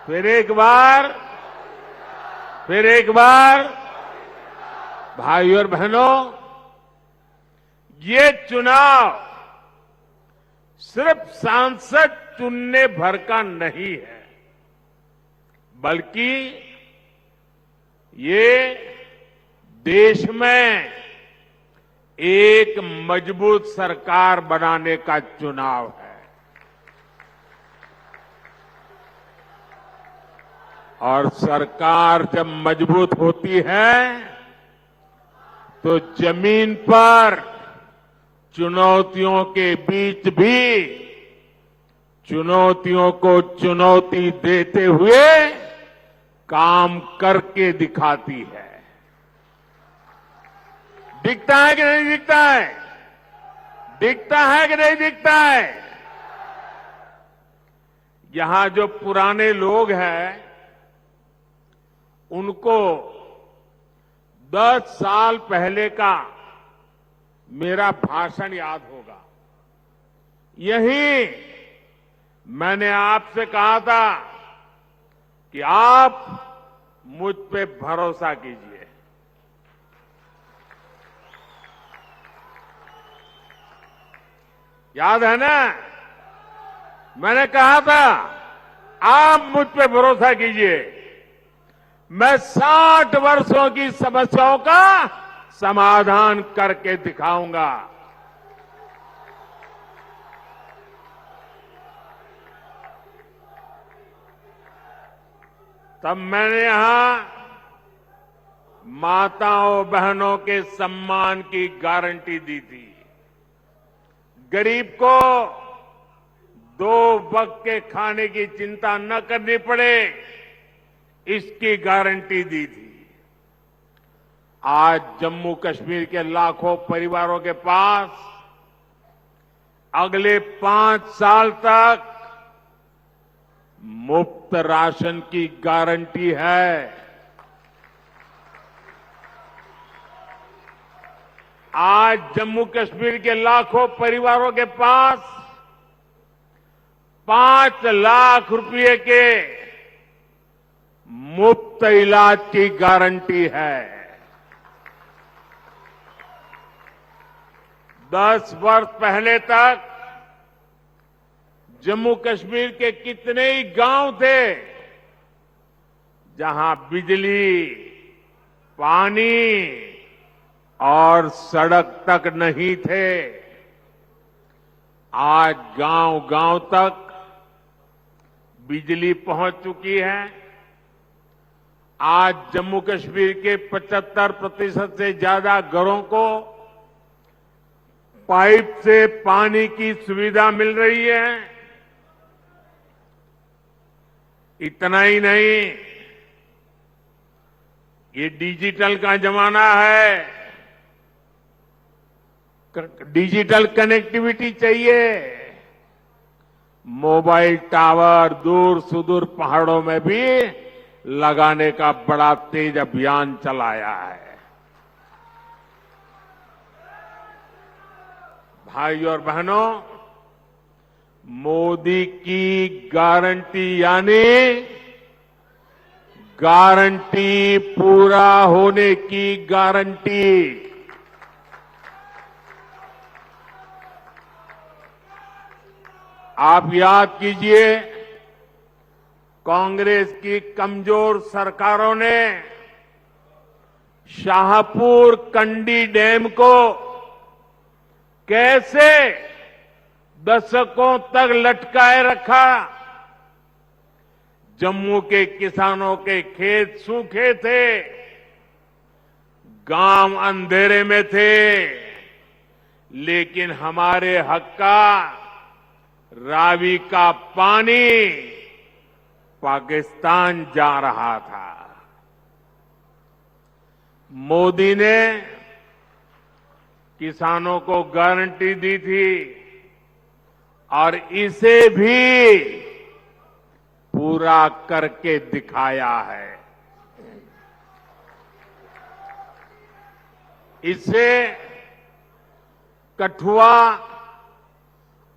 फिर एक बार भाइयों और बहनों, ये चुनाव सिर्फ सांसद चुनने भर का नहीं है, बल्कि ये देश में एक मजबूत सरकार बनाने का चुनाव है। और सरकार जब मजबूत होती है तो जमीन पर चुनौतियों के बीच भी चुनौतियों को चुनौती देते हुए काम करके दिखाती है। दिखता है कि नहीं दिखता है? दिखता है कि नहीं दिखता है? यहां जो पुराने लोग हैं उनको 10 साल पहले का मेरा भाषण याद होगा। यही मैंने आपसे कहा था कि आप मुझ पे भरोसा कीजिए। याद है ना? मैंने कहा था आप मुझ पे भरोसा कीजिए, मैं 60 वर्षों की समस्याओं का समाधान करके दिखाऊंगा। तब मैंने यहां माताओं बहनों के सम्मान की गारंटी दी थी, गरीब को 2 वक्त के खाने की चिंता न करनी पड़े, इसकी गारंटी दी थी। आज जम्मू कश्मीर के लाखों परिवारों के पास अगले 5 साल तक मुफ्त राशन की गारंटी है। आज जम्मू कश्मीर के लाखों परिवारों के पास 5 लाख रुपए के मुफ्त इलाज की गारंटी है। 10 वर्ष पहले तक जम्मू कश्मीर के कितने ही गांव थे जहां बिजली, पानी और सड़क तक नहीं थे। आज गांव-गांव तक बिजली पहुंच चुकी है। आज जम्मू कश्मीर के 75% से ज्यादा घरों को पाइप से पानी की सुविधा मिल रही है। इतना ही नहीं, ये डिजिटल का जमाना है, डिजिटल कनेक्टिविटी चाहिए। मोबाइल टावर दूर सुदूर पहाड़ों में भी लगाने का बड़ा तेज अभियान चलाया है। भाइयों और बहनों, मोदी की गारंटी यानी गारंटी पूरा होने की गारंटी। आप याद कीजिए, कांग्रेस की कमजोर सरकारों ने शाहपुर कंडी डैम को कैसे दशकों तक लटकाए रखा। जम्मू के किसानों के खेत सूखे थे, गांव अंधेरे में थे, लेकिन हमारे हक का रावी का पानी पाकिस्तान जा रहा था। मोदी ने किसानों को गारंटी दी थी और इसे भी पूरा करके दिखाया है। इससे कठुआ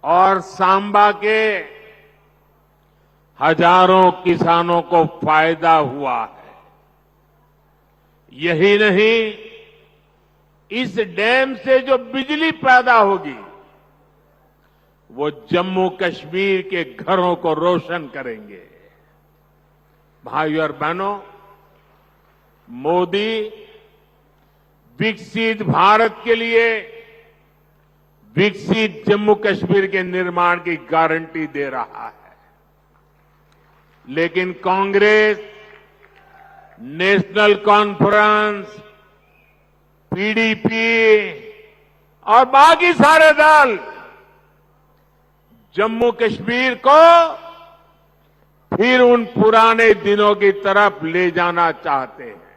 और सांबा के हजारों किसानों को फायदा हुआ है। यही नहीं, इस डैम से जो बिजली पैदा होगी वो जम्मू कश्मीर के घरों को रोशन करेंगे। भाइयों और बहनों, मोदी विकसित भारत के लिए विकसित जम्मू कश्मीर के निर्माण की गारंटी दे रहा है। लेकिन कांग्रेस, नेशनल कॉन्फ्रेंस, पीडीपी और बाकी सारे दल जम्मू कश्मीर को फिर उन पुराने दिनों की तरफ ले जाना चाहते हैं।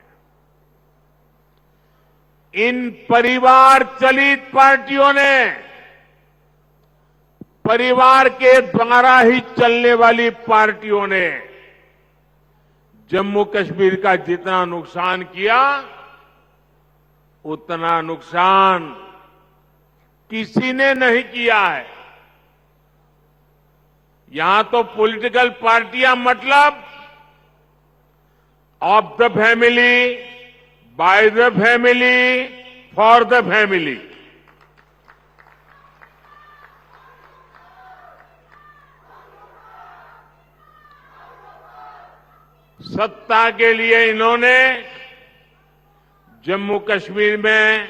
इन परिवार चलित पार्टियों ने, परिवार के द्वारा ही चलने वाली पार्टियों ने जम्मू कश्मीर का जितना नुकसान किया, उतना नुकसान किसी ने नहीं किया है। यहां तो पॉलिटिकल पार्टियां मतलब of the family, by the family, for the family. सत्ता के लिए इन्होंने जम्मू कश्मीर में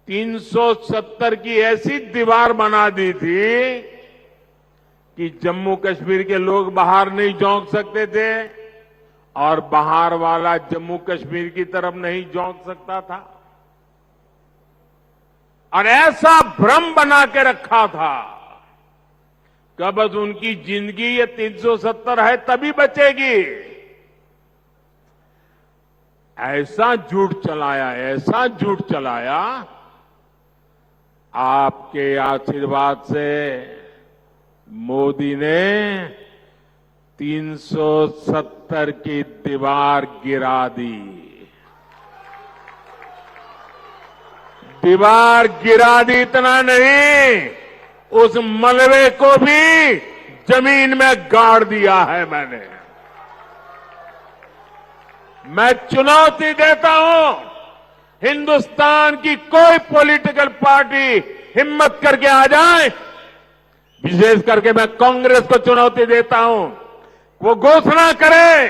370 की ऐसी दीवार बना दी थी कि जम्मू कश्मीर के लोग बाहर नहीं झोंक सकते थे और बाहर वाला जम्मू कश्मीर की तरफ नहीं झोंक सकता था। और ऐसा भ्रम बना के रखा था कि बस उनकी जिंदगी ये 370 है तभी बचेगी। ऐसा झूठ चलाया, ऐसा झूठ चलाया। आपके आशीर्वाद से मोदी ने 370 की दीवार गिरा दी। दीवार गिरा दी, इतना नहीं, उस मलबे को भी जमीन में गाड़ दिया है मैंने। मैं चुनौती देता हूं, हिंदुस्तान की कोई पॉलिटिकल पार्टी हिम्मत करके आ जाए, विशेष करके मैं कांग्रेस को चुनौती देता हूं, वो घोषणा करे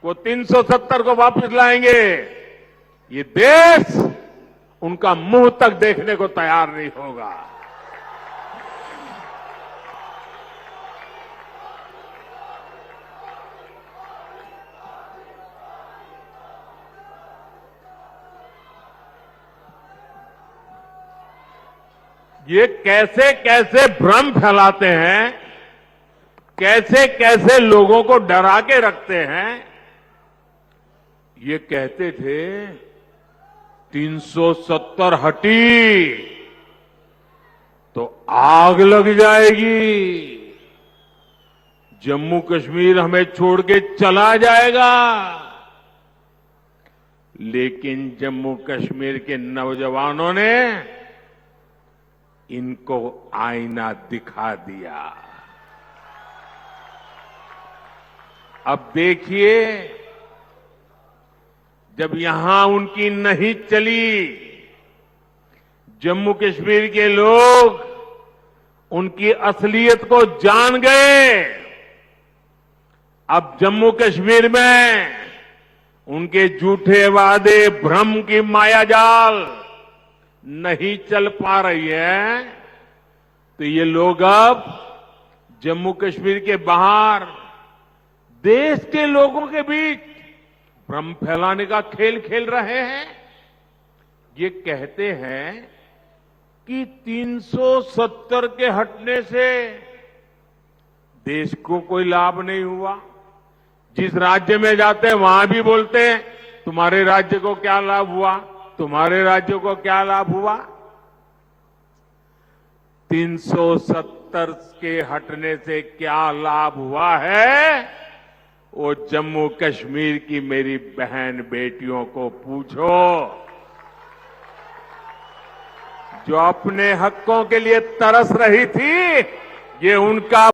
वो 370 को वापस लाएंगे, ये देश उनका मुंह तक देखने को तैयार नहीं होगा। ये कैसे कैसे भ्रम फैलाते हैं, कैसे कैसे लोगों को डरा के रखते हैं। ये कहते थे 370 हटी तो आग लग जाएगी, जम्मू कश्मीर हमें छोड़ के चला जाएगा। लेकिन जम्मू कश्मीर के नौजवानों ने इनको आईना दिखा दिया। अब देखिए, जब यहां उनकी नहीं चली, जम्मू कश्मीर के लोग उनकी असलियत को जान गए। अब जम्मू कश्मीर में उनके झूठे वादे, भ्रम की मायाजाल नहीं चल पा रही है, तो ये लोग अब जम्मू कश्मीर के बाहर देश के लोगों के बीच भ्रम फैलाने का खेल खेल रहे हैं। ये कहते हैं कि 370 के हटने से देश को कोई लाभ नहीं हुआ। जिस राज्य में जाते हैं वहां भी बोलते हैं तुम्हारे राज्य को क्या लाभ हुआ, तुम्हारे राज्य को क्या लाभ हुआ। 370 के हटने से क्या लाभ हुआ है, वो जम्मू कश्मीर की मेरी बहन बेटियों को पूछो, जो अपने हकों के लिए तरस रही थी। ये उनका